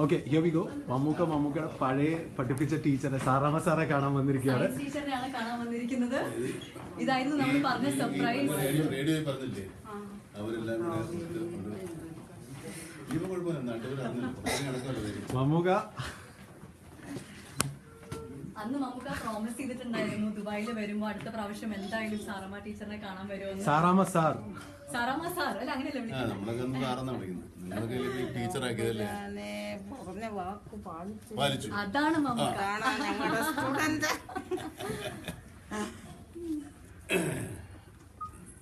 Okay, here we go. Mammukka പഴയ പഠിപ്പിച്ച ടീച്ചറെ സാറാമ്മ സാറെ കാണാൻ വന്നിരിക്കുകയാണ്. ടീച്ചറിനെയാണ് കാണാൻ വന്നിരിക്കുന്നത്. ഇതായിരുന്നു നമ്മൾ പറഞ്ഞ സർപ്രൈസ്. റേഡിയോയിൽ പറഞ്ഞില്ലേ അവരെല്ലാം മമ്മൂക്ക അന്ന് മമ്മൂക്ക പ്രോമിസ് ചെയ്തിട്ടുണ്ടായിരുന്നു ദുബായിൽ വരുമ്പോ അടുത്ത പ്രാവശ്യം എന്തായാലും സാറമ്മ ടീച്ചറിനെ കാണാൻ വരുമെന്ന്. സാറാമ്മ സാർ അല്ല അങ്ങനെയല്ലേ വിളിക്കുന്നത്? അതാണ് മമ്മൂക്ക.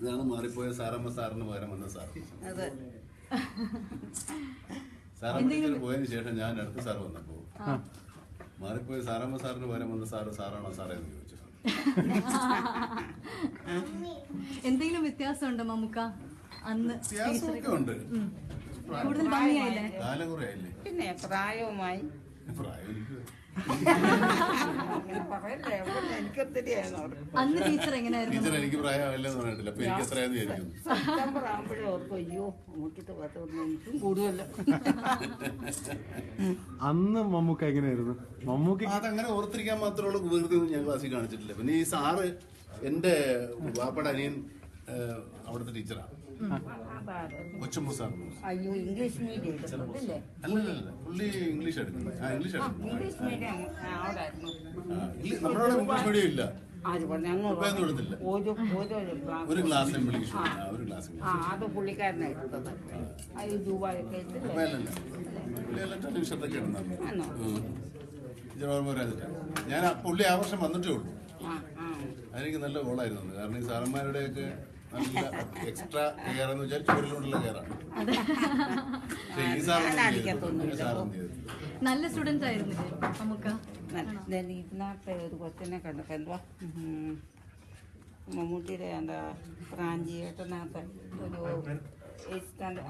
ഇതാണ് മാറിപ്പോയ സാറമ്മ സാറിന് പകരം വന്ന സാർ. സാറമ്മ പോയതിനു ശേഷം ഞാൻ അടുത്ത സാർ വന്നപ്പോ മാറിപ്പോയ സാറമ്മ സാറിന് പകരം വന്ന സാറാണോ സാറേ എന്ന് ചോദിച്ചു. എന്തെങ്കിലും വ്യത്യാസമുണ്ടോ മമ്മൂക്ക? അന്ന് വ്യത്യാസമൊക്കെ ഉണ്ട്. കൂടുതൽ ഭംഗിയായില്ലേ? കാലം കുറെ ആയില്ലേ? പിന്നെ പ്രായവുമായി പ്രായം അന്ന് ടീച്ചർ എങ്ങനെയായിരുന്നു? ടീച്ചർ എനിക്ക് പ്രായമല്ലെന്ന് പറഞ്ഞിട്ടില്ല. അപ്പൊ എനിക്ക് എത്രയാന്ന് വിചാരിക്കുന്നു. സെപ്റ്റംബർ ആകുമ്പോഴേ ഓർക്കും അയ്യോ നോക്കിട്ട് എനിക്കും കൂടുതലല്ലോ. അന്ന് മമ്മൂക്ക എങ്ങനെയായിരുന്നു? മമ്മൂക്ക അതങ്ങനെ ഓർത്തിരിക്കാൻ മാത്രമുള്ള വെറുതെയൊന്നും ഞാൻ ക്ലാസ്സിൽ കാണിച്ചിട്ടില്ല. പിന്നെ ഈ സാറ് എന്റെ വാപ്പയുടെ അനിയൻ അവിടുത്തെ ടീച്ചറാണ്, കൊച്ചുമ്പു സാർ. അയ്യോ ഇംഗ്ലീഷ് മീഡിയം അല്ലല്ല, പുള്ളി ഇംഗ്ലീഷ് എടുക്കുന്നത്. ഇംഗ്ലീഷ് മീഡിയം നമ്മുടെ ഇംഗ്ലീഷ് മീഡിയം ഇല്ല. കൊടുത്തില്ല ഒരു ക്ലാസ് ഇംഗ്ലീഷ്, ഒരു ക്ലാസ് അത് പുള്ളിക്കാരനാണ് എടുത്തത്. അത് ദുബായൊക്കെ ടെലിവിഷനൊക്കെ ഇടുന്നു. ഞാൻ പുള്ളി ആ വർഷം വന്നിട്ടേ ഉള്ളൂ. അതെനിക്ക് നല്ല ഗോളായിരുന്നു. കാരണം ഈ സാറന്മാരുടെയൊക്കെ നല്ല എക്സ്ട്രാ കെയർ എന്ന് വെച്ചാൽ ചോറിലോട്ടുള്ള കെയറാണ്. നല്ല സ്റ്റുഡന്റ് ആയിരുന്നില്ലേ നമുക്ക്? ഇതിനകത്ത് ഒരു കൊച്ചിനെ കണ്ടപ്പോ എന്തുവാ മമ്മൂട്ടിയുടെ എന്താ പ്രാഞ്ചിയേട്ടനകത്ത് ഒരു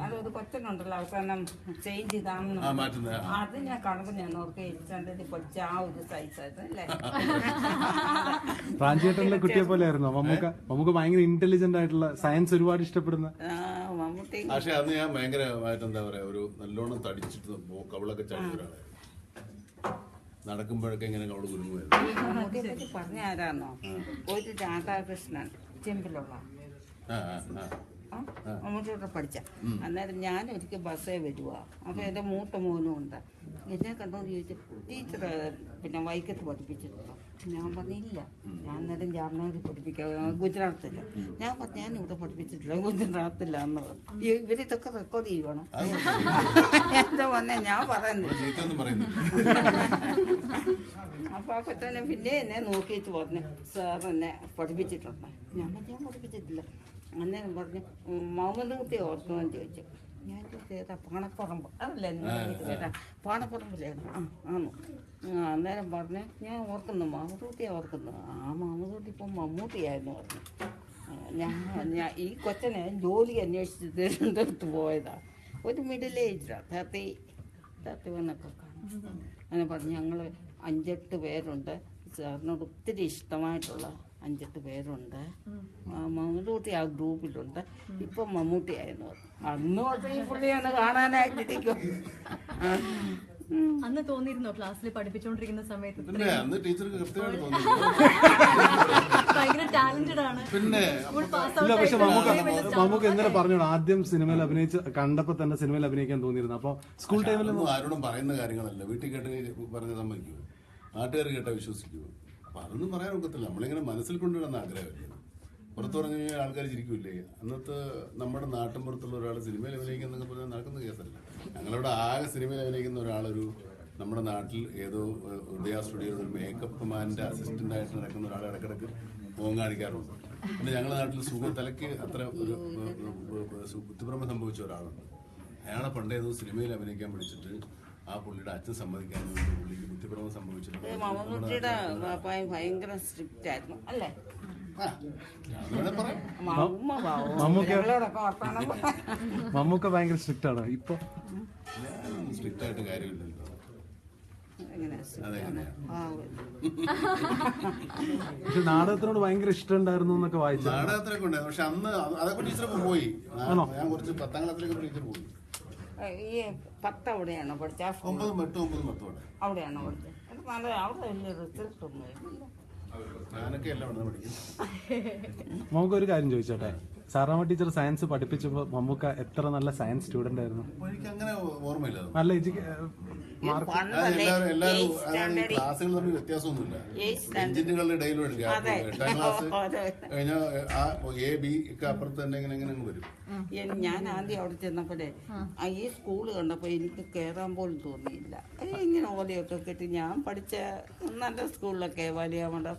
അതൊരു കൊച്ചനുണ്ടല്ലോ അവസാനം ചേഞ്ച് ചെയ്താണെന്ന് അത് ഞാൻ കാണുമ്പോൾ ഞാൻ ഓർക്ക് 8th സ്റ്റാൻഡേർഡിൽ പഠിച്ച ആ ഒരു സൈസായിരുന്നു അല്ലേ? പ്രാഞ്ചിയേട്ടനിലെ കുട്ടിയെ പോലെ ആയിരുന്നോ മമ്മൂക്ക? ഭയങ്കര ഇന്റലിജന്റ് ആയിട്ടുള്ള, സയൻസ് ഒരുപാട് ഇഷ്ടപ്പെടുന്ന മമ്മൂട്ടി. പക്ഷെ അന്ന് ഞാൻ ഭയങ്കരമായിട്ട് എന്താ പറയാ, ഒരു നല്ലോണം തടിച്ചിട്ട് കവിളൊക്കെ ചടിച്ചവരാണ്. നടക്കുമ്പോഴൊക്കെ ഇങ്ങനെ കവിള് കുരുങ്ങുമായിരുന്നു. മമ്മൂട്ടിയെ പറ്റി പറഞ്ഞ ആരാന്നോ? ഒരു രാധാകൃഷ്ണൻ ചെമ്പിലുള്ള മമ്മൂട്ടിയോടെ പഠിച്ച. അന്നേരം ഞാൻ ഒരിക്കൽ ബസ്സേ വരുക. അപ്പോൾ എൻ്റെ മൂത്ത മോനും ഉണ്ട്. എന്നെ കണ്ടോന്ന് ചോദിച്ചു, ടീച്ചർ പിന്നെ വൈക്കത്ത് പഠിപ്പിച്ചിട്ടുണ്ടോ? ഞാൻ പറഞ്ഞില്ല, ഞാൻ അന്നേരം ജാമ്നഗറിൽ പഠിപ്പിക്കാം, ഗുജറാത്തില്ല. ഞാൻ പറഞ്ഞു ഞാനിവിടെ പഠിപ്പിച്ചിട്ടില്ല, ഗുജറാത്തില്ല എന്ന് പറഞ്ഞു. ഇവരിതൊക്കെ റെക്കോർഡ് ചെയ്യണം. എന്താ പറഞ്ഞ ഞാൻ പറയുന്നത്. അപ്പോൾ ആ കൊച്ചനെ പിന്നെ എന്നെ നോക്കിയിട്ട് പറഞ്ഞു സാർ എന്നെ പഠിപ്പിച്ചിട്ടുണ്ട്. ഞാൻ പഠിപ്പിച്ചിട്ടില്ല. അന്നേരം പറഞ്ഞു മുഹമ്മദ് കുട്ടി ഓർക്കുമെന്ന് ചോദിച്ചു. ഞാൻ ചോദിച്ചേട്ടാ പാണപ്പറമ്പ് അതല്ലേ കേട്ടാ പാണപ്പറമ്പിലാണ്. ആണോ? അന്നേരം പറഞ്ഞു ഞാൻ ഓർക്കുന്നു മുഹമ്മദ് കുട്ടിയെ ഓർക്കുന്നു. ആ മുഹമ്മദ് കുട്ടി ഇപ്പം മമ്മൂട്ടിയായിരുന്നു പറഞ്ഞു. ഞാൻ ഈ കൊച്ചനെ ജോലി അന്വേഷിച്ച് തിരുവനന്തപുരത്ത് പോയതാണ്. ഒരു മിഡിൽ ഏജിലാണ്, 31 ഒക്കെ കാണും. അങ്ങനെ പറഞ്ഞു ഞങ്ങൾ 5-8 പേരുണ്ട്, സാറിനോട് ഒത്തിരി ഇഷ്ടമായിട്ടുള്ള 5-8 പേരുണ്ട്. മമ്മൂട്ടി ആ ഗ്രൂപ്പിലുണ്ട്. ഇപ്പം മമ്മൂട്ടിയായിരുന്നു. അന്ന് തൊട്ട് ഈ പുള്ളിയാണ് കാണാനായിട്ടിരിക്കും. അന്ന് തോന്നിയിരുന്നോ ക്ലാസ്സിൽ പഠിപ്പിച്ചുകൊണ്ടിരിക്കുന്ന സമയത്ത് ഭയങ്കര ടാലന്റഡ് ആണ്? പിന്നെ പക്ഷെ മമ്മൂക്ക ഇന്നലെ പറഞ്ഞു ആദ്യം സിനിമയിൽ അഭിനയിച്ച് കണ്ടപ്പോ തന്നെ സിനിമയിൽ അഭിനയിക്കാൻ തോന്നിയിരുന്നു. അപ്പൊ സ്കൂൾ ടൈമിൽ ആരോടും പറയുന്ന കാര്യങ്ങളല്ല. വീട്ടിൽ കേട്ട് പറഞ്ഞ സമ്മതിക്കൂ, നാട്ടുകാർ കേട്ടാ വിശ്വസിക്കൂ. അപ്പൊ അതൊന്നും പറയാൻ ഒക്കത്തില്ല. നമ്മളിങ്ങനെ മനസ്സിൽ കൊണ്ടുവരുന്ന ആഗ്രഹമില്ല. പുറത്തു പറഞ്ഞ ആൾക്കാർ ചിരിക്കൂല്ലേ? അന്നത്തെ നമ്മുടെ നാട്ടിൻ പുറത്തുള്ള ഒരാൾ സിനിമയിൽ അഭിനയിക്കുന്നൊക്കെ പറഞ്ഞാൽ നടക്കുന്ന കേസല്ല. ഞങ്ങളിവിടെ ആകെ സിനിമയിൽ അഭിനയിക്കുന്ന ഒരാളൊരു നമ്മുടെ നാട്ടിൽ ഏതോ ഉദയ സ്റ്റുഡിയോയിൽ ഒരു മേക്കപ്പ് മാൻ്റെ അസിസ്റ്റന്റ് ആയിട്ട് നടക്കുന്ന ഒരാൾ ഇടക്കിടക്ക് മുഖം കാണിക്കാറുണ്ട്. പിന്നെ ഞങ്ങളുടെ നാട്ടിൽ തലയ്ക്ക് അത്ര ഒരു കുത്തിപ്രമം സംഭവിച്ച ഒരാളുണ്ട്. അയാളെ പണ്ടേ ഏതോ സിനിമയിൽ അഭിനയിക്കാൻ പഠിച്ചിട്ട് ആ പുള്ളിയുടെ അച്ഛൻ സമ്മതിക്കാൻ വേണ്ടി പുള്ളിക്ക് കുത്തിപ്രമം സംഭവിച്ചിട്ടുണ്ട്. മമ്മൂട്ടിയുടെ ഭയങ്കര സ്ട്രിക്റ്റ് ആയിരുന്നു അല്ലേ? മമ്മൂക്ക ഭയങ്കര സ്ട്രിക്റ്റ് ആണ്. ഇപ്പൊ സ്ട്രിക്റ്റ് ആയിട്ട് കാര്യമില്ലല്ലോ. പക്ഷെ നാടകത്തിനോട് ഭയങ്കര ഇഷ്ടം ഉണ്ടായിരുന്നു എന്നൊക്കെ വായിച്ചു. നാടകത്തിനൊക്കെ ഉണ്ടായിരുന്നു. പക്ഷെ അന്ന് അതൊക്കെ ടീച്ചറൊക്കെ പോയി. ഞാൻ കുറച്ച് 10ാം ക്ലാസ്സിലൊക്കെ ടീച്ചർ പോയി. ഈ 10 അവിടെയാണോ പഠിച്ചത്? ആ സ്കൂൾ 9, 8, 9, 10 അവിടെയാണോ പഠിച്ചത്? അത് നല്ല അവിടെ വലിയ റിസൾട്ട് ഒന്നും ഇല്ല. ഞാനൊക്കെ എല്ലാം അവിടെ പഠിക്കും. നമുക്ക് ഒരു കാര്യം ചോദിച്ചോട്ടെ, സാറാമ്മ ടീച്ചർ സയൻസ് പഠിപ്പിച്ചപ്പോൾ മമ്മൂക്ക എത്ര നല്ല സയൻസ് സ്റ്റുഡന്റ് ആയിരുന്നു? എനിക്ക് അങ്ങനെ ഓർമ്മയില്ല. നല്ല പണ്ടല്ലേ എല്ലാവരും 8th standard ക്ലാസ്സുകൾ തമ്മിൽ വ്യത്യാസമൊന്നുമില്ല. 8th standard എഞ്ചിനുകളുടെ ഇടയിൽ ഒരു ഗ്യാപ്പ്. അതെ. 8ാം ക്ലാസ് അതെ. കഴിഞ്ഞാൽ ആ A, B ഒക്കെ അപ്പുറത്ത് തന്നെ ഇങ്ങനെ വരും. ഞാൻ ആദ്യം അവിടെ ചെന്നപ്പോഴേ ഈ സ്കൂള് കണ്ടപ്പോൾ എനിക്ക് കയറാൻ പോലും തോന്നിയില്ല. ഇങ്ങനെ ഓലയൊക്കെ കെട്ടി ഞാൻ പഠിച്ച നല്ല സ്കൂളിലൊക്കെ വലിയമണ്ഡം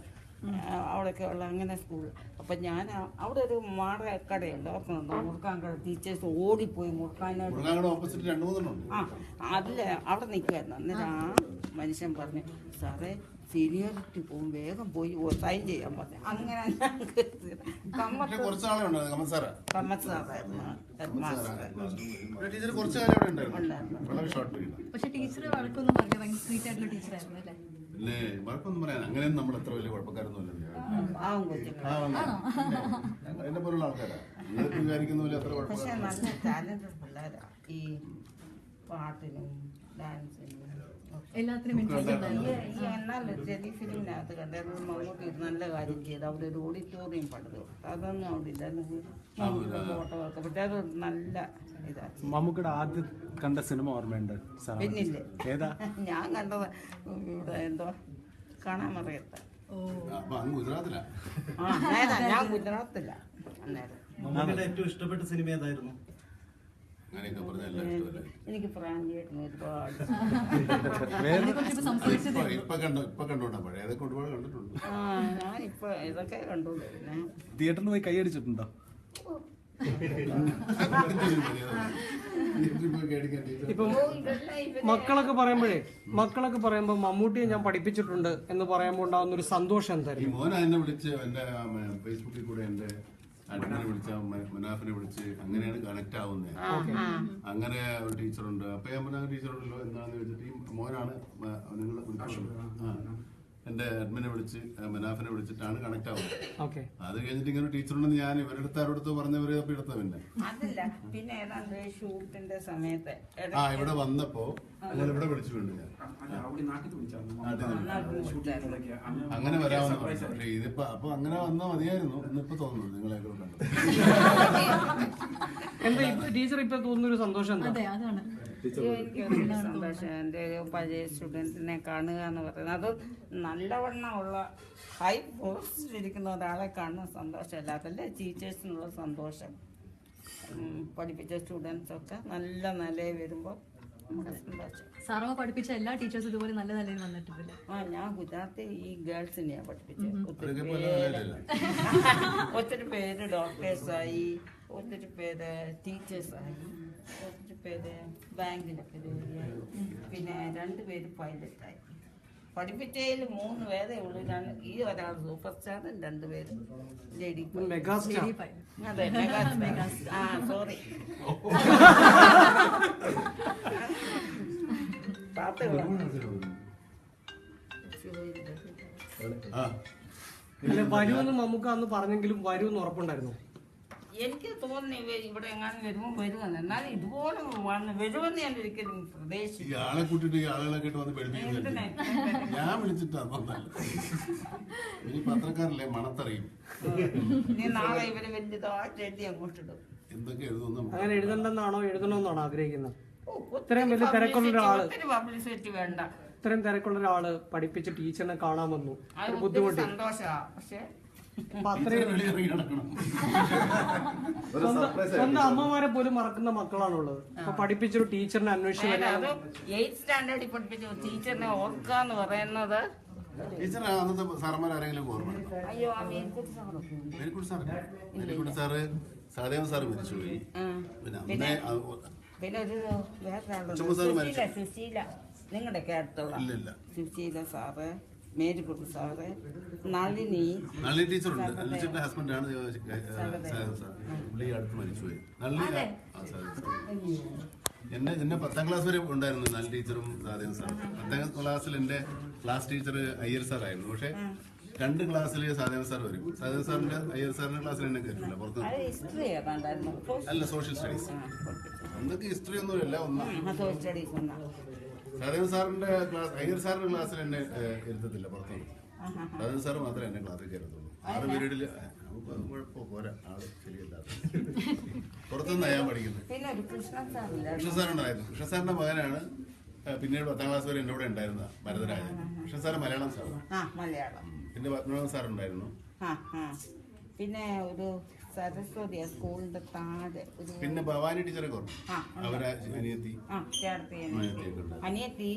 അവിടെയൊക്കെ ഉള്ള അങ്ങനെ സ്കൂൾ. അപ്പം ഞാൻ അവിടെ ഒരു മാടക്കടയുണ്ട്, ഓർക്കുന്നുണ്ടോ? മുറുക്കാൻകട. ടീച്ചേഴ്സ് ഓടിപ്പോയി മുറുക്കാനായിട്ട്. ഓപ്പോസിറ്റ് 2-3 ഉണ്ട്. അതിൽ അവിടെ നിൽക്കുമായിരുന്നു. അന്നേരം ആ മനുഷ്യൻ പറഞ്ഞു, സാറേ സീനിയോറിറ്റി പോകും, വേഗം പോയി സൈൻ ചെയ്യാൻ പറഞ്ഞു. അങ്ങനെ കുറച്ച് നാളെ ഉണ്ടായിരുന്നു കമ്മത്ത് സാറാ. കമ്മത്ത് സാറായിരുന്നു ഹെഡ് മാസ്റ്റർ. ടീച്ചർ കുറച്ച് കാലം അവിടെ ഉണ്ടായിരുന്നു. വളരെ ഷോർട്ട് പീരീഡ്. പക്ഷെ ടീച്ചർ വഴക്കൊന്നും പറഞ്ഞ ഭയങ്കര സ്വീറ്റ് ആയിട്ടുള്ള ടീച്ചറായിരുന്നു അല്ലേ? അല്ലേ, വഴക്കൊന്നും പറയാൻ അങ്ങനെയൊന്നും നമ്മൾ അത്ര വലിയ കുഴപ്പക്കാരൊന്നുമില്ല. പാവം കൊച്ചുങ്ങൾ. എന്നെ പോലുള്ള ആൾക്കാരാ. നിങ്ങൾക്ക് വിചാരിക്കുന്ന പോലെ അത്ര പക്ഷെ കുഴപ്പമില്ല. നല്ല ടാലന്റഡ് പിള്ളേരാ. ഈ പാട്ടിനും ഡാൻസിനും എല്ലാത്തിനും ഇൻട്രസ്റ്റ് ഉണ്ടായിരുന്നു. എന്നാലും ടെലിഫിലിമിനകത്ത് കണ്ടായിരുന്നു മമ്മൂട്ടി നല്ല കാര്യം ചെയ്ത് അവിടെ ഒരു ഓഡിറ്റോറിയം പണിതു. അതൊന്നും അവിടെ ഇല്ല. ഫോട്ടോയൊക്കെ പക്ഷെ അത് നല്ല ഇതാ. മമ്മൂക്കയുടെ ആദ്യം കണ്ട സിനിമ ഓർമ്മയുണ്ട് സാർ? പിന്നില്ലേ, ഏതാ? ഞാൻ കണ്ടത് ഇവിടെ എന്തോ കാണാൻ അറിയത്ത. അപ്പൊ അങ്ങ് ഗുജറാത്തിലാ. ഞാൻ ഗുജറാത്തില്ല അന്നേരം. മമ്മൂട്ടിയുടെ ഏറ്റവും ഇഷ്ടപ്പെട്ട സിനിമ ഏതായിരുന്നു? അങ്ങനെയൊക്കെ പറഞ്ഞ എല്ലാം ഇഷ്ടമല്ലേ. എനിക്ക് പ്രാഞ്ചേട്ടന് ഒരുപാട് അതിനെക്കുറിച്ച് സംസാരിച്ചതേ ഉള്ളൂ. ഇപ്പൊ കണ്ടോണ്ടാ. പഴയതൊക്കെ ഒരുപാട് കണ്ടിട്ടുണ്ട്. ഞാനിപ്പോ ഇതൊക്കെ കണ്ടോളൂ. പിന്നെ തിയേറ്ററിൽ പോയി കൈയടിച്ചിട്ടുണ്ടോ? ഇപ്പം മക്കളൊക്കെ പറയുമ്പോ മമ്മൂട്ടിയെ ഞാൻ പഠിപ്പിച്ചിട്ടുണ്ട് എന്ന് പറയുമ്പോൾ ഉണ്ടാകുന്ന ഒരു സന്തോഷം ഈ എന്തായിരിക്കും? മോനെ എന്നെ വിളിച്ച് എന്റെ ഫേസ്ബുക്കിൽ കൂടെ എന്റെ അഡ്മിനെ വിളിച്ച മനാഫിനെ വിളിച്ച് അങ്ങനെയാണ് കണക്ട് ആവുന്നത്. അങ്ങനെ ഒരു ടീച്ചറുണ്ട്. അപ്പൊ ഞാൻ പറഞ്ഞ ടീച്ചറുണ്ടല്ലോ എന്താണെന്ന് വെച്ചിട്ട് ഈ മോനാണ് നിങ്ങൾ വിളിക്കുന്നത്. എന്റെ അഡ്മിനെ വിളിച്ച് മനാഫിനെ വിളിച്ചിട്ടാണ് കണക്ട് ആവുന്നത്. അത് കഴിഞ്ഞിട്ട് ഇങ്ങനെ ടീച്ചറുണ്ടെന്ന് ഞാൻ ഇവരുടെ അടുത്ത് ആരോടത്ത് പറഞ്ഞവര് അപ്പൊ എടുത്ത അതല്ല പിന്നെ ഏതാണ്ട് ഷൂട്ടിന്റെ സമയത്ത് ഇവിടെ വന്നപ്പോ നിങ്ങൾ ഇവിടെ വിളിച്ചിട്ടുണ്ട് ഞാൻ. അങ്ങനെ വരാമെന്ന് പറഞ്ഞു. ഇതിപ്പോ അപ്പൊ അങ്ങനെ വന്നാ മതിയായിരുന്നു. ഇന്നിപ്പോ തോന്നുന്നു നിങ്ങളെയൊക്കെ കണ്ടത്. എന്താ ടീച്ചർ ഇപ്പൊ തോന്നുന്നൊരു സന്തോഷം എന്താ? അതെ, അതാണ് എനിക്കൊരു സന്തോഷം. എൻ്റെ ഒരു പഴയ സ്റ്റുഡൻറ്റിനെ കാണുക എന്ന് പറയുന്നത് അത് നല്ലവണ്ണമുള്ള ഹൈ പോസ്റ്റിലിരിക്കുന്ന ഒരാളെ കാണുന്ന സന്തോഷമല്ല, അതല്ലേ ടീച്ചേഴ്സിനുള്ള സന്തോഷം. പഠിപ്പിച്ച സ്റ്റുഡൻസൊക്കെ നല്ല നിലയിൽ വരുമ്പോൾ നമ്മുടെ സന്തോഷം. സാറമ്മ പഠിപ്പിച്ച എല്ലാ ടീച്ചേഴ്സും ഇതുപോലെ നല്ല നിലയിൽ വന്നിട്ടില്ല. ഞാൻ ഗുജറാത്തിൽ ഈ ഗേൾസിനെയാണ് പഠിപ്പിച്ചത്. ഒത്തിരി പേര് ഡോക്ടേഴ്സായി, ഒത്തിരി പേര് ടീച്ചേഴ്സായി, ഒത്തിരി പേര് ബാങ്കിലൊക്കെ ജോലിയായി, പിന്നെ 2 പേര് പൈലറ്റായി. പഠിപ്പിച്ചതിൽ 3 പേരേ ഉള്ളൂ. ഈ ഒരാൾ സൂപ്പർ സ്റ്റാറും 2 പേര് ലേഡി മെഗാസ്റ്റാർ. അതെ, മെഗാസ്റ്റാർ. സോറി വരുമെന്ന് മമ്മൂക്ക അന്ന് പറഞ്ഞെങ്കിലും വരുമെന്ന് ഉറപ്പുണ്ടായിരുന്നു. എനിക്ക് തോന്നി ഇവിടെ എങ്ങാനും വരുമ്പോൾ വരുമെന്ന്. എന്നാലും ഇതുപോലെ വരുമെന്ന് ഞാൻ ഒരിക്കലും പ്രതീക്ഷിച്ചു. ആളെ കൂട്ടിട്ട് ഈ ആളുകളൊക്കെ ഇട്ട് വന്ന് പഠിപ്പിക്കുന്നില്ല. ഞാൻ വിളിച്ചിട്ടാ ഇനി പത്രക്കാരല്ലേ മണത്തറിയും. ഇനി നാളെ ഇവര് വലിയതായിട്ട് എഴുതി അങ്ങോട്ടിടും. എന്തൊക്കെ എഴുതുന്നു. അങ്ങനെ എഴുതണ്ടെന്നാണോ എഴുതണമെന്നാണോ ആഗ്രഹിക്കുന്നത്? ഇത്രയും വലിയ തിരക്കുള്ള ഒരാള്, പബ്ലിസിറ്റി വേണ്ട. ഇത്രയും തിരക്കുള്ള ഒരാള് പഠിപ്പിച്ച് ടീച്ചറിനെ കാണാൻ വന്നു, ബുദ്ധിമുട്ടി. സന്തോഷാ. പക്ഷെ സ്വന്തം അമ്മമാരെ പോലും മറക്കുന്ന മക്കളാണുള്ളത്. അപ്പൊ പഠിപ്പിച്ചൊരു ടീച്ചറിനെ അന്വേഷിച്ച് അത് 8th സ്റ്റാൻഡേർഡിൽ പഠിപ്പിച്ച ടീച്ചറിനെ ഓർക്കാന്ന് പറയുന്നത്. ടീച്ചർ അന്നത്തെ സാറന്മാർ ആരെങ്കിലും ഓർമ്മയുണ്ടോ? അയ്യോ, ആ മേരിക്കുട്ടി സാറ് സഹദേവൻ സാറ് മരിച്ചുപോയി. പിന്നെ പിന്നെ ഒരു വേറൊരാളുണ്ട്, സുശീല. നിങ്ങളുടെയൊക്കെ അടുത്തുള്ള സുശീല സാറ്, മേരിക്കുട്ടി സാറ്, നളിനി ടീച്ചറുണ്ട്. നളിനിയുടെ ഹസ്ബൻഡാണ് പുള്ളി അടുത്ത് മരിച്ചുപോയി. നളിനി എന്നെ 10ാം ക്ലാസ് വരെ ഉണ്ടായിരുന്നു നളിനി ടീച്ചറും സാധേവൻ സാറും. 10ാം ക്ലാസ്സിൽ എന്റെ ക്ലാസ് ടീച്ചർ അയ്യർ സാറായിരുന്നു. പക്ഷെ 2 ക്ലാസ്സിൽ സാധേവൻ സാർ വരും. സാധേവൻ സാറിന്റെ അയ്യർ സാറിന്റെ ക്ലാസ്സിൽ എന്നെ കയറ്റില്ല. പുറത്ത് അല്ല, സോഷ്യൽ സ്റ്റഡീസ്. അന്നൊക്കെ ഹിസ്റ്ററി ഒന്നുമില്ല ഒന്നാം സോഷ്യൽ സ്റ്റഡീസ് ഒന്നാണ്. സഹദേവൻ സാറിന്റെ ക്ലാസ്, അയ്യർ സാറിന്റെ ക്ലാസ്സിൽ എന്നെ ഇരുത്തത്തില്ല, പുറത്തൊന്നും. സഹദേവൻ സാറ് മാത്രമേ എന്നെ ക്ലാസ്സിൽ കയറത്തുള്ളൂ. 6 പീരീഡിൽ കുഴപ്പമോ പോരാ, ആള് ശരിയല്ലാതെ പുറത്തുനിന്ന് ഞാൻ പഠിക്കുന്നത്. പിന്നെ ഒരു കൃഷ്ണൻ സാറില്ല. കൃഷ്ണ സാറുണ്ടായിരുന്നു. കൃഷ്ണ സാറിന്റെ മകനാണ് പിന്നീട് 10ാം ക്ലാസ് വരെ എൻ്റെ കൂടെ ഉണ്ടായിരുന്ന ഭരതരാജൻ. കൃഷ്ണ സാറ് മലയാളം സാറാണ്. മലയാളം. പിന്നെ പത്മനാഭൻ സാറുണ്ടായിരുന്നു. പിന്നെ ഒരു സരസ്വതി സ്കൂളിന്റെ താഴെ ഒരു പിന്നെ ഭവാനി ടീച്ചറൊക്കെ ഓർമ്മ, അവരെ അനിയത്തി അനിയത്തി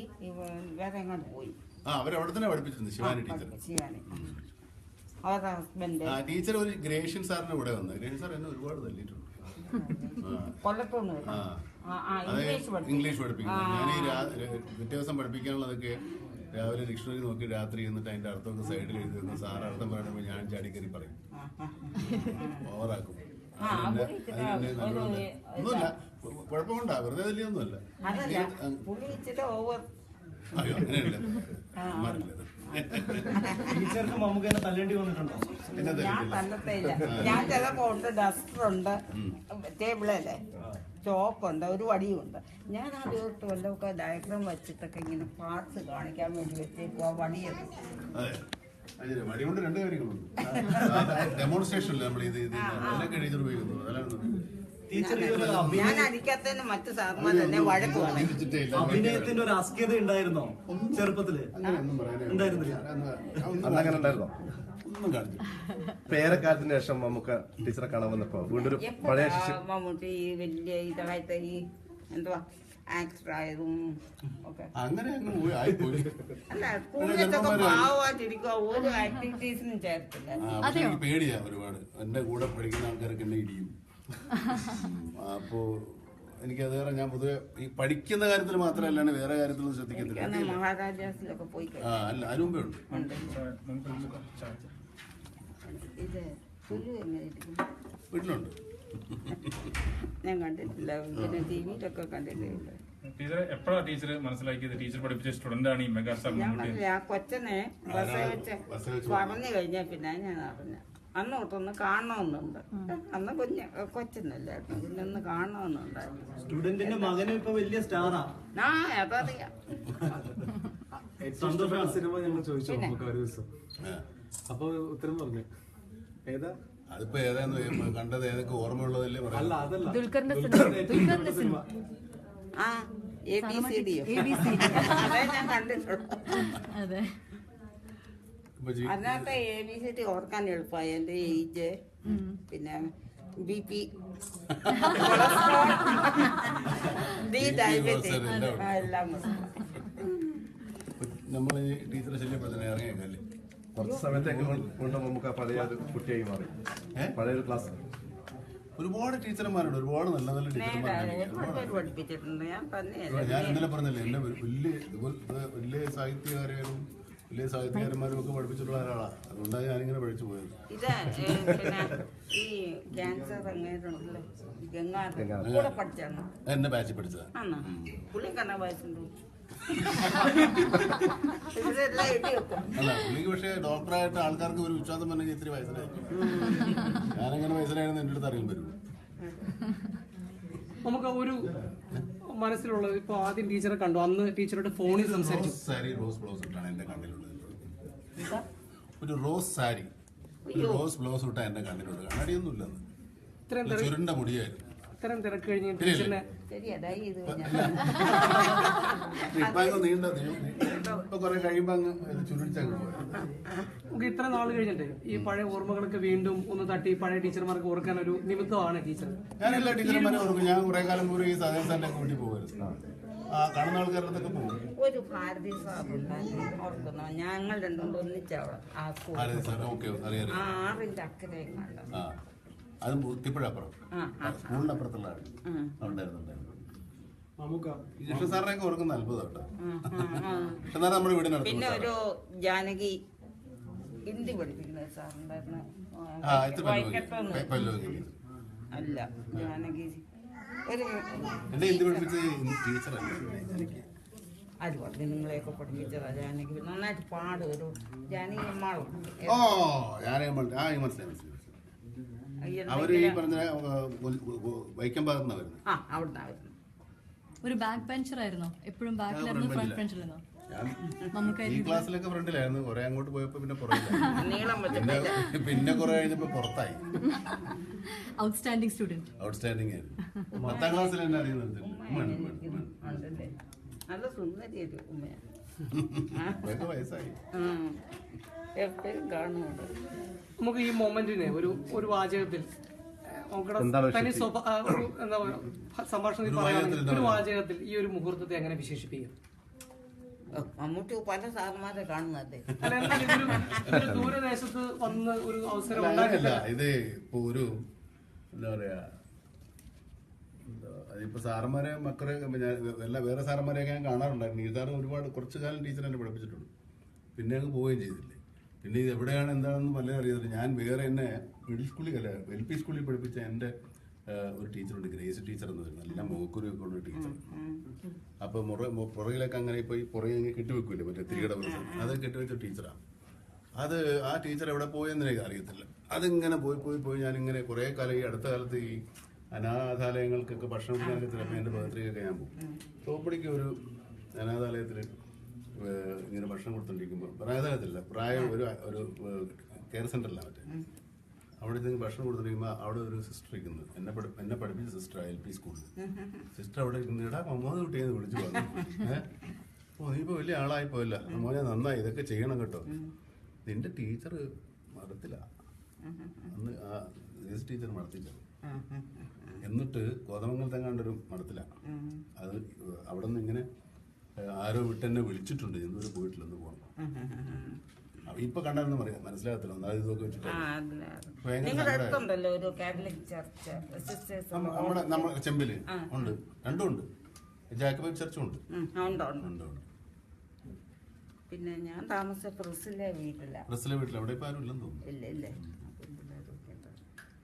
വേറെ എങ്ങോട്ട് പോയി. അവരവിടെ തന്നെ പഠിപ്പിച്ചിരുന്നു, ശിവാനി ടീച്ചർ. അവരുടെ ഹസ്ബൻഡ് ടീച്ചർ ഒരു ഗ്രേഷ്യൻ സാറിന്റെ കൂടെ വന്നത്. ഗ്രേഷ്യൻ സാർ എന്നെ ഒരുപാട് തല്ലിയിട്ടുണ്ട്. കൊല്ലത്തോന്ന് ഇംഗ്ലീഷ് പഠിപ്പിക്കുന്നത്. ഞാൻ ഈ പിറ്റേ ദിവസം പഠിപ്പിക്കാനുള്ളതൊക്കെ രാവിലെ ഡിക്ഷണറി നോക്കി രാത്രി എന്നിട്ട് അതിന്റെ അർത്ഥമൊക്കെ സൈഡിൽ എഴുതി വെക്കും. സാർ അർത്ഥം പറയുമ്പോൾ ഞാൻ ചാടിക്കറി പറയും, ഓവറാക്കും. ഒന്നുമില്ല, കുഴപ്പമുണ്ടാ, വെറുതെ തല്ലിയൊന്നുമല്ല. അയ്യോ അങ്ങനെയല്ല, ടീച്ചർക്ക് മമ്മൂക്കനെ തല്ലേണ്ടി വന്നിട്ടുണ്ടോ? ഞാൻ തല്ലത്തില്ല. ഞാൻ ചിലപ്പോ ഉണ്ട്, ഡസ്റ്ററുണ്ട്, ടേബിളല്ലേ, ചോപ്പുണ്ട്, ഒരു വടിയുണ്ട്. ഞാൻ ആ ദിവസം വല്ലതൊക്കെ ഡയഗ്രാം വെച്ചിട്ടൊക്കെ ഇങ്ങനെ പാർട്സ് കാണിക്കാൻ വേണ്ടി വെച്ചേക്കോ വടിയത്. വടി കൊണ്ട് 2 കാര്യങ്ങളുണ്ട്. ഡെമോൺസ്ട്രേഷനിൽ നമ്മൾ ഇത് അതിനൊക്കെ ടീച്ചർ ഉപയോഗിക്കുന്നു. ഞാൻ അടിക്കാത്തതിന് മറ്റു സാർമാർ തന്നെ വഴക്ക് പറയും. അഭിനയത്തിന്റെ ഒരു അസ്കത ഉണ്ടായിരുന്നോ ചെറുപ്പത്തില്? ഉണ്ടായിരുന്നില്ല. അന്നങ്ങനെ ഉണ്ടായിരുന്നോ? ഒന്നും കാണിച്ചു. പേരക്കാലത്തിന് ശേഷം നമുക്ക് ടീച്ചറെ കാണാൻ വന്നപ്പോ വീണ്ടും പഴയ മമ്മൂട്ടി ഈ വലിയ ഇതായിട്ട് ഈ എന്തുവാ ആക്ടർ ആയതും ഒക്കെ അങ്ങനെ ആയിപ്പോയി. അല്ല, സ്കൂളിലൊക്കെ പാവമായിട്ടിരിക്കുക, ഒരു ആക്ടിവിറ്റീസിനും ചേർത്തില്ല. എനിക്ക് പേടിയാ ഒരുപാട്. എന്റെ കൂടെ പഠിക്കുന്ന ആൾക്കാരൊക്കെ എന്നെ ഇടിയും. അപ്പോ എനിക്കത് കാരണം ഞാൻ പൊതുവെ ഈ പഠിക്കുന്ന കാര്യത്തിൽ മാത്രമല്ലാണ്ട് വേറെ കാര്യത്തിലൊന്നും ശ്രദ്ധിക്കത്തില്ല. മഹാരാജാസിലൊക്കെ പോയി അല്ല, അതിന് മുമ്പേ ഉണ്ട്. ഇത് പുല്ലു എങ്ങനെ ഇരിക്കും? വീട്ടിലുണ്ട്. ഞാൻ കണ്ടിട്ടില്ല, പിന്നെ ടി വിയിലൊക്കെ കണ്ടിട്ടില്ല. ടീച്ചർ എപ്പോഴാ ടീച്ചർ മനസ്സിലാക്കിയത് ടീച്ചർ പഠിപ്പിച്ച സ്റ്റുഡന്റ് ആണ് ഈ മെഗാസ്റ്റാർ ഞാൻ മമ്മൂട്ടി? പറഞ്ഞില്ല, ആ കൊച്ചനെ ബസ് വെച്ച് പറഞ്ഞു കഴിഞ്ഞാൽ പിന്നെ ഞാൻ അറിഞ്ഞ അന്ന് തൊട്ടൊന്ന് കാണണമെന്നുണ്ട്. അന്ന് കൊച്ചനല്ലായിരുന്നു, പിന്നെ ഒന്ന് കാണണമെന്നുണ്ടായിരുന്നു. സ്റ്റുഡന്റിന്റെ മകനും ഇപ്പൊ വലിയ സ്റ്റാറാ. അതറിയാം. സന്തോഷമാണ്. സിനിമ ഞങ്ങൾ ചോദിച്ചു നമുക്ക് ഒരു ദിവസം, അപ്പൊ ഉത്തരം പറഞ്ഞു ഏതാ. അതിപ്പോ ഏതാന്ന് കണ്ടത്, ഏതൊക്കെ ഓർമ്മയുള്ളതല്ലേ പറയാം. അല്ല അതല്ല, ദുൽഖറിന്റെ സിനിമ. ABCD അതേ ഞാൻ കണ്ടിട്ടുള്ളൂ. അതെ, അതിനകത്ത് ABCD ഓർക്കാൻ എളുപ്പമായി. എന്റെ ഏജ്, പിന്നെ BP, കൊളസ്ട്രോൾ, ഡയബറ്റിസ് എല്ലാം. നമ്മൾ ടീച്ചറെ ശല്യപ്പെടുത്തുന്ന ഇറങ്ങിയേക്കല്ലേ. കുറച്ച് സമയത്തേക്ക് കൊണ്ട് നമുക്ക് പഴയ ഒരു കുട്ടിയായി മാറി. പഴയൊരു ക്ലാസ് ഒരുപാട് ടീച്ചർമാരുണ്ട്, ഒരുപാട് നല്ല നല്ല ടീച്ചർമാരുണ്ട്. പഠിപ്പിച്ചിട്ടുണ്ട്. ഞാൻ ഇന്നലെ പറഞ്ഞല്ലേ, എന്നെ വലിയ സാഹിത്യകാരും വലിയ സാഹിത്യകാരന്മാരും ഒക്കെ പഠിപ്പിച്ചിട്ടുള്ള ഒരാളാണ്. അതുകൊണ്ടാണ് ഞാനിങ്ങനെ പഠിച്ചു പോയത്. ഇത് പിന്നെ ഈ ക്യാൻസർ അങ്ങനെയുണ്ടല്ലോ, ഗംഗാധർ കൂടെ പഠിച്ചാണ് എന്നെ ബാച്ചിൽ പഠിച്ചത്. ആണോ? പുള്ളി കണ്ണ വയസ്സുണ്ടോ? അല്ല, പുള്ളിക്ക് പക്ഷേ ഡോക്ടറായിട്ട് ആൾക്കാർക്ക് ഒരു വിശ്വാസം പറഞ്ഞാൽ ഇത്തിരി വയസ്സിലായിരിക്കും. ഞാനെങ്ങനെ വയസ്സിലായിരുന്നു എൻ്റെ അടുത്ത് അറിയാൻ പറ്റും. നമുക്ക് ഒരു മനസ്സിലുള്ളത് ഇപ്പൊ ആദ്യം ടീച്ചറെ കണ്ടു, അന്ന് ടീച്ചറുടെ ഫോണിൽ സംസാരിച്ചു. സാരി റോസ് ബ്ലൗസ് ഇട്ടാണ് എന്റെ കണ്ണിലുള്ളത്. ഒരു റോസ് സാരി, റോസ് ബ്ലൗസ് ഇട്ടാ എന്റെ കണ്ണിലുള്ളത്. കണ്ണടിയൊന്നും ഇല്ലെന്ന്, ചുരുണ്ട മുടിയായിരുന്നു. ഇത്തരം തിരക്ക് കഴിഞ്ഞ് ടീച്ചറിനെ ഇപ്പൊ നീണ്ട ഇപ്പൊ കുറെ കഴിയുമ്പോ അങ്ങ് ചുരുടിച്ചങ്ങ് പോയി. നമുക്ക് ഇത്ര നാൾ കഴിഞ്ഞിട്ട് ഈ പഴയ ഓർമ്മകളൊക്കെ വീണ്ടും ഒന്ന് തട്ടി പഴയ ടീച്ചർമാർക്ക് ഓർക്കാൻ ഒരു നിമിത്തമാണ് ടീച്ചർ. ഞാൻ എല്ലാ ടീച്ചർമാരെ ഓർക്കും. ഞാൻ കുറെ കാലം പൂർവ്വം ഈ സഹദേവൻ സാറിന്റെ കൂട്ടി പോകുമായിരുന്നു. കാണുന്ന ആൾക്കാരുടെ പോകും. ഒരു ഭാരതി സാറുണ്ടായിരുന്നു, ഓർക്കുന്നു. ഞങ്ങൾ രണ്ടും ഒന്നിച്ചവിടെ ആ സ്കൂൾ 6ന്റെ അക്കരെ കണ്ടു. അതും കുത്തിപ്പുഴപ്പുറം, സ്കൂളിന്റെ അപ്പുറത്തുള്ള ഉണ്ടായിരുന്നു. കൃഷ്ണ സാറിനെയൊക്കെ ഓർക്കുന്ന അത്ഭുതം കേട്ടോ. കൃഷ്ണ സാർ നമ്മുടെ വീടിനടുത്ത്. പിന്നെ ഒരു ജാനകി ഹിന്ദി പഠിപ്പിക്കുന്ന സാറുണ്ടായിരുന്നു. അല്ല, ജാനകി ഒരു എന്നെ ഹിന്ദി പഠിപ്പിച്ചത് ടീച്ചറല്ല. അത് പറഞ്ഞു, നിങ്ങളെയൊക്കെ പഠിപ്പിച്ചതാ ജാനകി. നന്നായിട്ട് പാടും. ഒരു ജാനകി അമ്മാളും. ഓ മനസ്സിലായി. അവര് ഈ പറഞ്ഞ വൈക്കം ഭാഗത്തുനിന്നാണ് വരുന്നത്. അവിടുന്ന് വരുന്നു. ഒരു ബാക്ക് ബെഞ്ചർ ആയിരുന്നോ? എപ്പോഴും ബാക്കിലായിരുന്നു, ഫ്രണ്ട് ബെഞ്ചിലായിരുന്നോ? ഞാൻ ഈ ക്ലാസ്സിലൊക്കെ ഫ്രണ്ടിലായിരുന്നു. കുറെ അങ്ങോട്ട് പോയപ്പോ പിന്നെ പുറകിലായി. നീളം പിന്നെ കുറെ കഴിഞ്ഞപ്പോ പുറത്തായി. Outstanding student. ഔട്ട്സ്റ്റാൻഡിംഗ് ആയിരുന്നു. 10ാം ക്ലാസ്സിൽ തന്നെ അറിയുന്നത്. നല്ല സുന്ദരിയൊരു ഉമ്മയാണ്. ഇതൊക്കെ വയസ്സായി. എപ്പോഴും കാണുന്നുണ്ട്. നമുക്ക് ഈ മൊമെന്റിനെ ഒരു വാചകത്തിൽ സംഭാഷണത്തിൽ പറയുകയാണെങ്കിൽ ഒരു വാചകത്തിൽ ഈ ഒരു മുഹൂർത്തത്തെ എങ്ങനെ വിശേഷിപ്പിക്കും? മമ്മൂട്ടി പല സാറന്മാരെ കാണുന്നതല്ലേ. അല്ല, എന്നാൽ ഇതൊരു ദൂരദേശത്ത് വന്ന് ഒരു അവസരം അങ്ങനെയല്ല. ഉണ്ടാക്കില്ല. ഇത് ഇപ്പൊ ഒരു എന്താ പറയാ, അതിപ്പോ സാറന്മാരെ മക്കളെ എല്ലാ വേറെ സാറന്മാരെയൊക്കെ ഞാൻ കാണാറുണ്ടായിരുന്നു. ഈ സാറ് ഒരുപാട് കുറച്ചു കാലം ടീച്ചർ എന്നെ പഠിപ്പിച്ചിട്ടുണ്ട്. പിന്നെ അങ്ങ് പോവുകയും ചെയ്തില്ലേ. പിന്നെ ഇത് എവിടെയാണ് എന്താണെന്ന് പലരും അറിയാറില്ല. ഞാൻ വേറെ എന്നെ മിഡിൽ സ്കൂളിൽ അല്ല LP സ്കൂളിൽ പഠിപ്പിച്ച എൻ്റെ ഒരു ടീച്ചറുണ്ട്, ഗ്രേസ് ടീച്ചർ എന്ന് പറയുന്നത്. നല്ല മോക്കുരിയൊക്കെ ഉള്ള ടീച്ചർ. അപ്പൊ പുറകിലൊക്കെ അങ്ങനെ ഇപ്പൊ ഈ പുറകെ ഇങ്ങനെ കെട്ടിവെക്കൂല്ലേ, മറ്റേ തിരികട പ്രശ്നം, അത് കെട്ടിവെച്ച ടീച്ചറാണ്. അത് ആ ടീച്ചർ എവിടെ പോയെന്ന് എനിക്ക് അറിയത്തില്ല. അതിങ്ങനെ പോയി ഞാനിങ്ങനെ കുറെ കാലം ഈ അടുത്ത കാലത്ത് ഈ അനാഥാലയങ്ങൾക്കൊക്കെ ഭക്ഷണത്തിനൊക്കെ ചിലപ്പോൾ എൻ്റെ ബർത്ത്ഡേക്കൊക്കെ ഞാൻ പോകും. തോപ്പടിക്ക് ഒരു അനാഥാലയത്തിൽ ഇങ്ങനെ ഭക്ഷണം കൊടുത്തോണ്ടിരിക്കുമ്പോൾ, അനാഥാലയത്തില്ല, പ്രായം ഒരു കെയർ സെന്ററിലാണ് മറ്റേ, അവിടെ നിന്ന് ഭക്ഷണം കൊടുത്തോണ്ടിരിക്കുമ്പോൾ അവിടെ ഒരു സിസ്റ്റർ ഇരിക്കുന്നത്, എന്നെ പഠിപ്പിച്ച സിസ്റ്റർ LP സ്കൂളിൽ. സിസ്റ്റർ അവിടെ ഇരിക്കുന്ന ഇടാ മമ്മൂന്ന് കുട്ടിയെന്ന് വിളിച്ചു പറഞ്ഞു. ഓ നീ ഇപ്പോൾ വലിയ ആളായി പോയല്ല മോനെ, നന്നായി, ഇതൊക്കെ ചെയ്യണം കേട്ടോ. നിന്റെ ടീച്ചർ മതത്തില അന്ന് ആ ഗ്രേസ് ടീച്ചർ മടത്തിച്ച. എന്നിട്ട് കോതമംഗലത്തെങ്ങാണ്ടൊരു മഠത്തില. അത് അവിടെ നിന്ന് ഇങ്ങനെ ആരോ വിട്ടെന്നെ വിളിച്ചിട്ടുണ്ട്, എന്നൊരു പോയിട്ടില്ലെന്ന് പോകണം. ഇപ്പൊ കണ്ടാലും പറയാം, മനസ്സിലാകത്തില്ല. ഒന്നാമത് ഇതൊക്കെ വെച്ചിട്ട് നമ്മുടെ ചെമ്പില് ഉണ്ട്, രണ്ടും ഉണ്ട്. ജാക്കബൈറ്റ് ചർച്ചും ഉണ്ട്. പിന്നെ ഞാൻ താമസിച്ച പ്രസ്സിലെ വീട്ടിൽ അവിടെ ഇപ്പൊ ആരും ഇല്ലെന്ന് തോന്നുന്നു. ഇല്ല.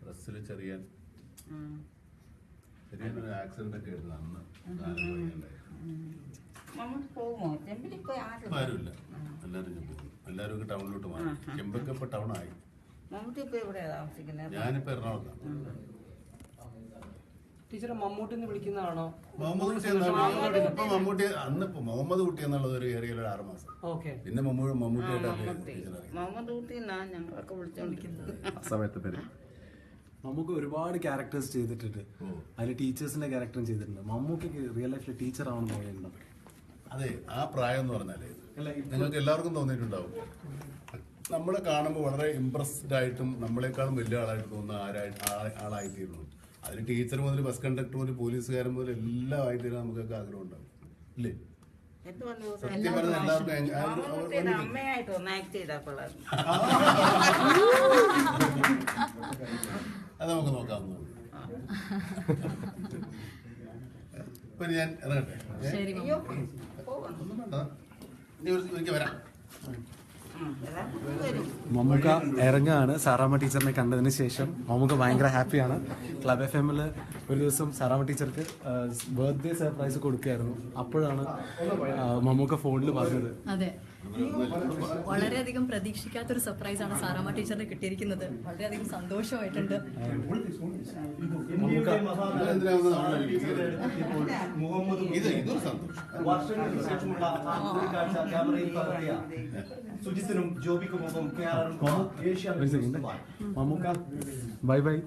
പ്രസ്സില് ചെറിയൊരു ആക്സിഡന്റ് ഒക്കെ ആയിരുന്നു അന്ന്. ആരുമില്ല, എല്ലാരും എല്ലാവരും ടൗണിലോട്ട് മാറി. ചെമ്പൊക്കെ ഇപ്പൊ ടൗൺ ആയി. ഞാനിപ്പോ എറണാകുളത്താണ്. ടീച്ചറെ മമ്മൂട്ടിന്ന് വിളിക്കുന്നതാണോ? മമ്മൂട്ടി അന്ന് മുഹമ്മദ് കുട്ടി എന്നുള്ളത് ഒരു ഏരിയയിൽ 6 മാസം. പിന്നെ ഞങ്ങളൊക്കെ വിളിച്ചോണ്ടിരിക്കുന്നത് സമയത്ത് പേര് മമ്മൂക്ക് ഒരുപാട് ക്യാരക്ടേഴ്സ് ചെയ്തിട്ടുണ്ട്. അതിൽ ടീച്ചേഴ്സിന്റെ ക്യാരക്ടറും ചെയ്തിട്ടുണ്ട്. മമ്മൂക്ക് റിയൽ ലൈഫിൽ ടീച്ചർ ആവണം തോന്നിയിട്ടുണ്ടോ? അതെ, ആ പ്രായം എന്ന് പറഞ്ഞാലേ നിങ്ങൾക്ക് എല്ലാവർക്കും തോന്നിയിട്ടുണ്ടാവും. നമ്മളെ കാണുമ്പോൾ വളരെ ഇംപ്രസ്ഡ് ആയിട്ടും നമ്മളെക്കാളും വലിയ ആളായിട്ട് തോന്നുന്ന ആളായിത്തീരുന്നു. അതിന് ടീച്ചർ മുതൽ ബസ് കണ്ടക്ടർ മുതൽ പോലീസുകാരൻ മുതൽ എല്ലാം ആയിത്തീരാൻ നമുക്കൊക്കെ ആഗ്രഹം ഉണ്ടാവും, ഇല്ലേ? സത്യം പറഞ്ഞ എല്ലാവർക്കും അമ്മയായിട്ട് ഒന്ന് ആക്ട് ചെയ്താൽ കൊള്ളാം. അത് നമുക്ക് നോക്കാവുന്നതാണ്. ഇപ്പൊ ഞാൻ ഇറങ്ങട്ടെ. ഒരിക്കൽ വരാം. മമ്മൂക്ക ഇറങ്ങാണ്. സാറാമ്മ ടീച്ചറിനെ കണ്ടതിന് ശേഷം മമ്മൂക്ക ഭയങ്കര ഹാപ്പിയാണ്. ക്ലബ് FM ഒരു ദിവസം സാറാമ്മ ടീച്ചർക്ക് ബർത്ത്ഡേ സർപ്രൈസ് കൊടുക്കുകയായിരുന്നു. അപ്പോഴാണ് മമ്മൂക്ക ഫോണിൽ പറഞ്ഞത്. അതെ, വളരെയധികം പ്രതീക്ഷിക്കാത്തൊരു സർപ്രൈസാണ് സാറാമ്മ ടീച്ചറിന് കിട്ടിയിരിക്കുന്നത്. വളരെയധികം സന്തോഷമായിട്ടുണ്ട്. സുജിത്തിനും ജോബിക്കുമൊപ്പം മമ്മൂക്ക ബൈ ബൈ.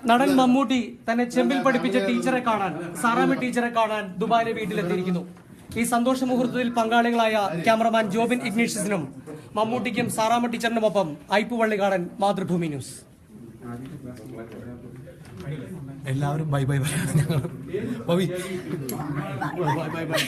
നടൻ മമ്മൂട്ടി തന്നെ ചെമ്പിൽ പഠിപ്പിച്ച ടീച്ചറെ കാണാൻ, സാറാമ്മ ടീച്ചറെ കാണാൻ ദുബായിലെ വീട്ടിലെത്തിയിരിക്കുന്നു. ഈ സന്തോഷ മുഹൂർത്തത്തിൽ പങ്കാളികളായ ക്യാമറമാൻ ജോബിൻ ഇഗ്നീഷ്യസിനും മമ്മൂട്ടിക്കും സാറാമ്മ ടീച്ചറിനുമൊപ്പം ഐപ്പുവള്ളിക്കാടൻ, മാതൃഭൂമി ന്യൂസ്. എല്ലാവരും ബൈ ബൈ പറയണം. ഞങ്ങൾ ബൈ ബൈ ബൈ.